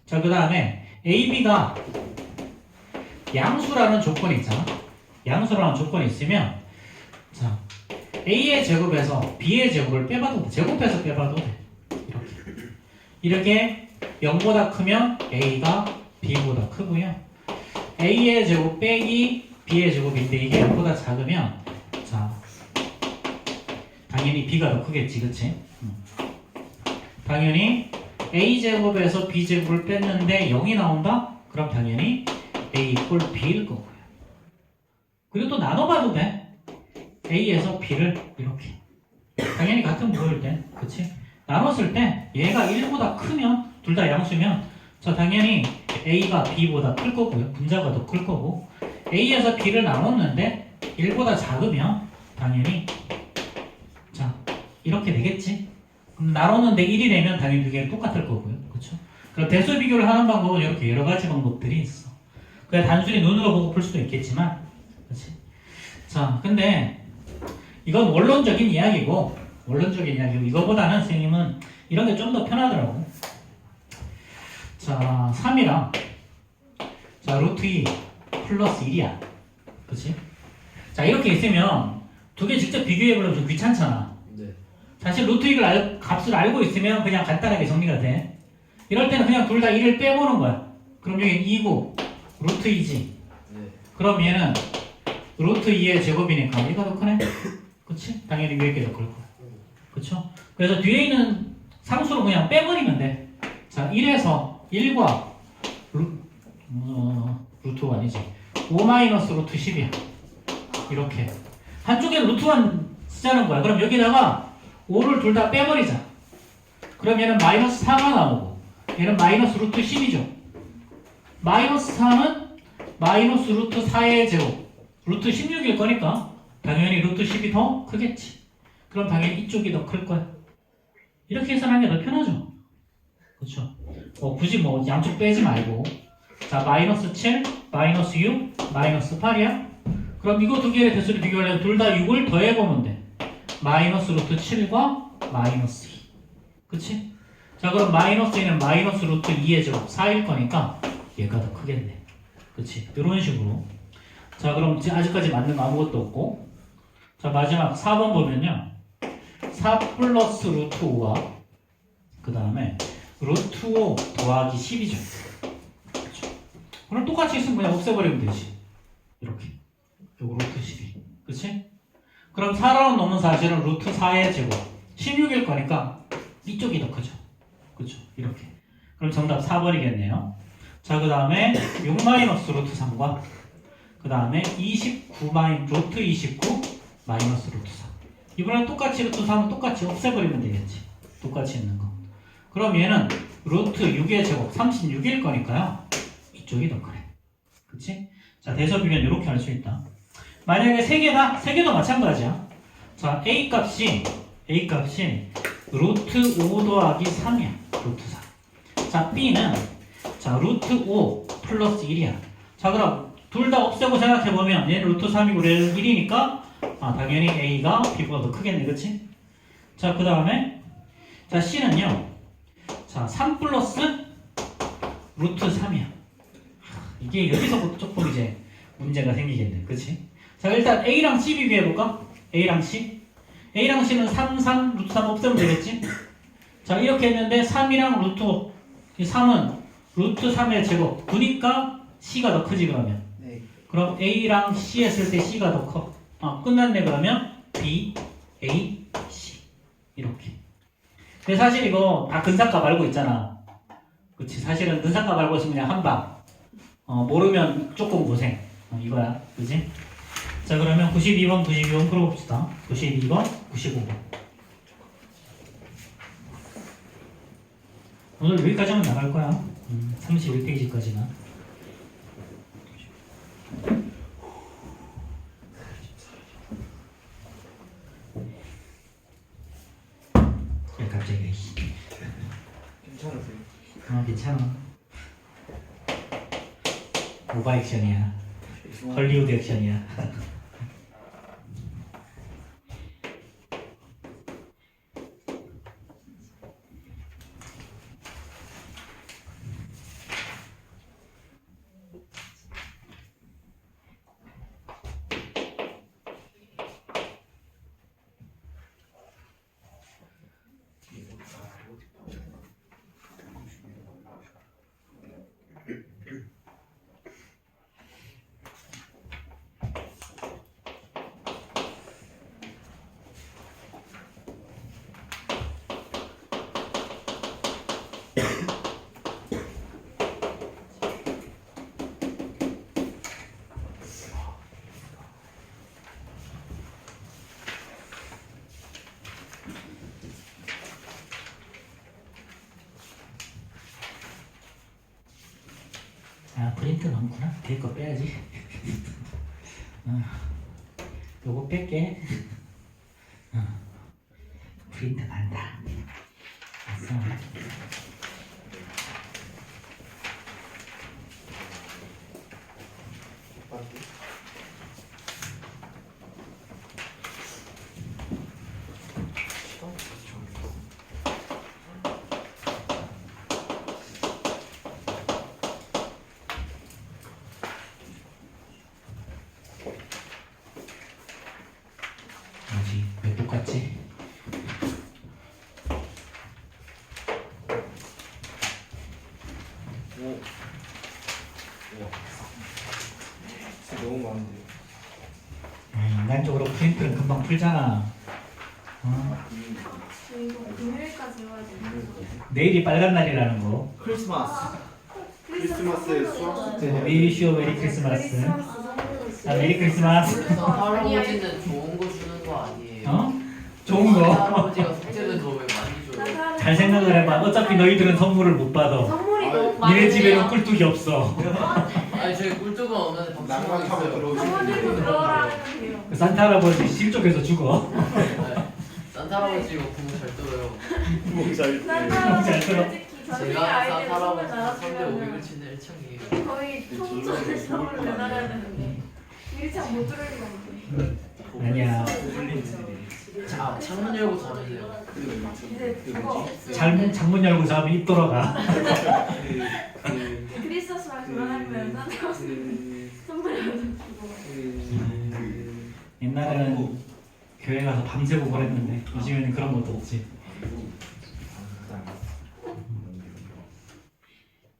S1: 자, 그 다음에 A, B가 양수라는 조건이 있잖아. 양수라는 조건이 있으면 자, A의 제곱에서 B의 제곱을 빼봐도 돼. 제곱해서 빼봐도 돼. 이렇게 0보다 크면 A가 B보다 크고요. A의 제곱 빼기 B의 제곱인데 이게 0보다 작으면 자, 당연히 B가 더 크겠지, 그치? 당연히 A제곱에서 B제곱을 뺐는데 0이 나온다? 그럼 당연히 A 이꼴 B일 거고요. 그리고 또 나눠봐도 돼. A에서 B를 이렇게. 당연히 같은 부호일 때, 그치? 나눴을 때 얘가 1보다 크면 둘 다 양수면 자, 당연히 A가 B보다 클 거고요. 분자가 더 클 거고 A에서 B를 나눴는데 1보다 작으면 당연히 자 이렇게 되겠지. 그럼 나눴는데 1이 되면 당연히 두 개는 똑같을 거고요. 그렇죠? 그럼 대수 비교를 하는 방법은 이렇게 여러 가지 방법들이 있어. 그냥 단순히 눈으로 보고 풀 수도 있겠지만 그렇지? 자, 근데 이건 원론적인 이야기고 이거보다는 선생님은 이런 게 좀 더 편하더라고. 자, 3이랑 자, 루트 2 플러스 1이야. 그치? 자, 이렇게 있으면 두 개 직접 비교해보려면 좀 귀찮잖아.
S4: 네.
S1: 사실 루트 2를 값을 알고 있으면 그냥 간단하게 정리가 돼. 이럴 때는 그냥 둘 다 1을 빼보는 거야. 그럼 여기 2고 루트 2지.
S4: 네.
S1: 그럼 얘는 루트 2의 제곱이니까 얘가 더 크네? 그치? 당연히 위에 게 더 클 거야. 그쵸? 그래서 뒤에 있는 상수로 그냥 빼버리면 돼. 자, 1에서 1과 루트가 아니지. 5 마이너스 루트 10이야. 이렇게. 한쪽에 루트만 쓰자는 거야. 그럼 여기다가 5를 둘 다 빼버리자. 그럼 얘는 마이너스 4가 나오고 얘는 마이너스 루트 10이죠. 마이너스 4는 마이너스 루트 4의 제곱. 루트 16일 거니까 당연히 루트 10이 더 크겠지. 그럼 당연히 이쪽이 더 클 거야. 이렇게 해석하는 게 더 편하죠. 그렇죠? 굳이 뭐 양쪽 빼지 말고 자 마이너스 7, 마이너스 6, 마이너스 8이야. 그럼 이거 두 개의 대수를 비교하려면 둘 다 6을 더해보면 돼. 마이너스 루트 7과 마이너스 2. 그치? 자 그럼 마이너스 2는 마이너스 루트 2의 제곱 4일 거니까 얘가 더 크겠네. 그치? 이런 식으로. 자 그럼 아직까지 맞는 거 아무것도 없고 자 마지막 4번 보면요 4 플러스 루트 5와 그 다음에 루트 5 더하기 10이죠. 그렇죠? 그럼 똑같이 있으면 그냥 없애버리면 되지. 이렇게 요거 루트 12 그치? 그럼 4라고 놓으면 사실은 루트 4의 제곱 16일 거니까 이쪽이 더 크죠. 그쵸? 이렇게 그럼 정답 4번이겠네요. 자 그 다음에 6 마이너스 루트 3과 그 다음에 29 루트 29 마이너스 루트 3 이번엔 똑같이 루트 3은 똑같이 없애버리면 되겠지. 똑같이 있는 거. 그럼 얘는 루트 6의 제곱 36일 거니까요. 이쪽이 더 크네. 그치? 자 대sob이면 이렇게 할 수 있다. 만약에 세 개도 마찬가지야. 자 A 값이 루트 5 더하기 3이야. 루트 3. 자 B는 자 루트 5 플러스 1이야. 자 그럼 둘 다 없애고 생각해보면 얘는 루트 3이고 얘는 1이니까 당연히 A가 B보다 더 크겠네. 그치? 자 그 다음에 자 C는요 자 3 플러스 루트 3이야. 이게 여기서부터 조금 이제 문제가 생기겠네. 그치? 자 일단 A랑 C 비교해볼까? A랑 C C는 3 루트 3 없애면 되겠지? 자 이렇게 했는데 3이랑 루트 5 3은 루트 3의 제곱 9니까 C가 더 크지 그러면.
S2: 네.
S1: 그럼 A랑 C 했을 때 C가 더 커. 끝났네 그러면 B, A, C 이렇게. 근데 사실 이거 다 근사값 알고 있잖아. 그치? 사실은 근사값 알고 있으면 그냥 한방. 모르면 조금 고생. 이거야. 그치? 자 그러면 92번 풀어봅시다. 92번, 95번. 오늘 여기까지만 나갈 거야. 31페이지까지는. 갑자기
S2: 괜찮으세요?
S1: 괜찮아. 오바 액션이야. 헐리우드 액션이야. 아 프린트 많구나. 뒤에 거 빼야지. 요거 뺄게. 프린트 많다. 됐어. 뭐지? 왜 똑같지?
S2: 오. 우와. 진짜 너무 많은데.
S1: 인간적으로 프린트는 금방 풀잖아.
S5: 저 이거 금요일까지 해야 되는 거.
S1: 내일이 빨간 날이라는 거.
S2: 크리스마스. 크리스마스에 수학 숙제 해야 돼.
S1: 위시오 메리 크리스마스.
S5: 크리스마스 선물.
S1: 아 메리 크리스마스.
S4: 할아버지는 좋은 거 주는 거 아니에요?
S1: 어? 좋은 거.
S4: 할아버지가 숙제를 더 왜 많이 줘요?
S1: 잘 생각을 해봐. 어차피 너희들은 선물을 못 받아.
S5: 선물이
S2: 아이,
S5: 너무 많아요.
S1: 니네 집에는 꿀뚝이 없어.
S4: 아니 저희 꿀뚝은 없는데 방송하고
S2: 난방하고
S4: 있어요.
S2: 들어오시면
S5: 선물 들고
S2: 돼요.
S5: 들어오라면 돼요.
S1: 산타 할아버지 실족해서 죽어.
S4: 네. 산타 할아버지가 공부 잘 들어요.
S2: 뭐 잘.
S5: 산타
S1: 잘 들어.
S5: 솔직히 전생에
S4: 제가
S5: 아이들
S4: 산타
S5: 선물
S4: 할아버지 3대 500을
S5: 나왔으면
S4: 치는 1청이에요.
S5: 거의 통전에 선물 내놔야 되는데 일창 못 들을 리가 없네.
S1: 아니야.
S4: 자 창문 열고 자면 돼요.
S5: 이제 그거
S1: 창문 열고 자면 입 돌아가.
S5: 크리스마스랑 돌아다니면 산타 선물 주고.
S1: 옛날에는 교회 가서 밤새고 그랬는데 요즘에는 그런 것도 없지.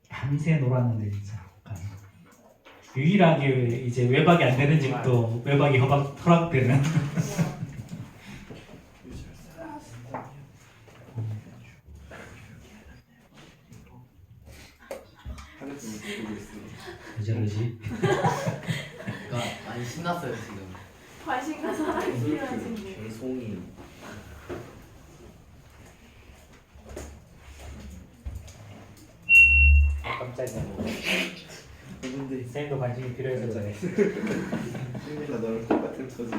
S1: 밤새 놀았는데 진짜. 유일하게 이제 외박이 안 되는 집도 외박이 허락되는. 왜 저러지?
S4: 그러니까 많이 신났어요 지금.
S5: 관심과 사랑이 필요하신데.
S3: 개송이.
S1: 깜짝이야.
S2: 근데
S1: 쌤도 관심이 필요해서 그래.
S2: 승민아 너랑 똑같은 처지.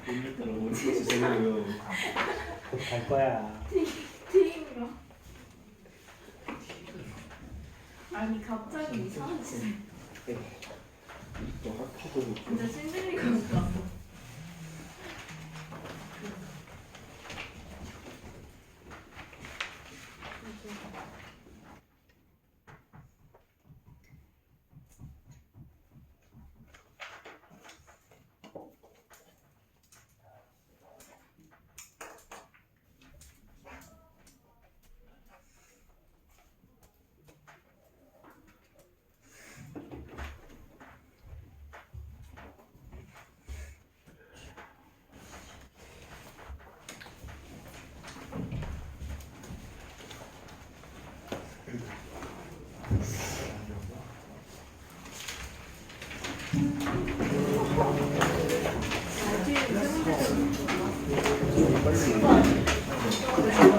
S2: 오늘따라 어디 제대로요.
S1: 갈 거야.
S5: 티인가? 아니 갑자기 이상하지.
S2: 또 학교도 못
S5: 진짜 신들리가 없다.
S2: 빨리.